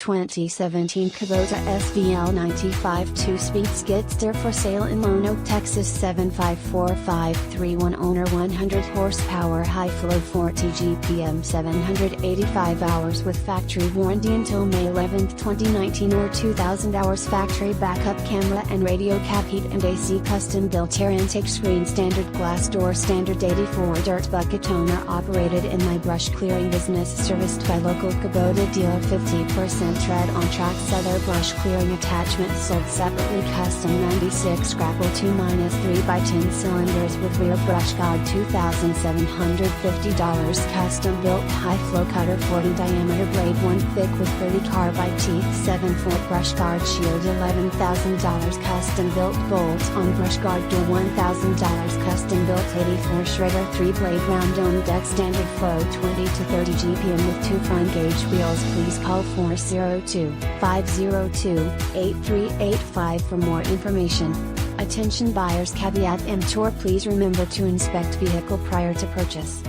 2017 Kubota SVL 95 2-speed skid steer for sale in Lone Oak, Texas 754-531. Owner 100 horsepower, high flow 40 GPM, 785 hours with factory warranty until May 11, 2019 or 2000 hours. Factory backup camera and radio cab, heat and AC, custom built air intake screen, standard glass door, standard 84 dirt bucket. Owner operated in my brush clearing business, serviced by local Kubota dealer. 50% tread on tracks. Other brush clearing attachments sold separately. Custom 96 Grapple 2-3x10 cylinders with rear brush guard, $2,750. Custom built high flow cutter, 40 diameter blade, 1 thick with 30 carbide teeth, 7-foot brush guard shield, $11,000. Custom built bolt on brush guard door, $1,000. Custom built 84 shredder, 3 blade round dome deck, standard flow 20 to 30 GPM with 2 front gauge wheels. Please call 402-502-8385 for more information. Attention buyers, caveat emptor, please remember to inspect vehicle prior to purchase.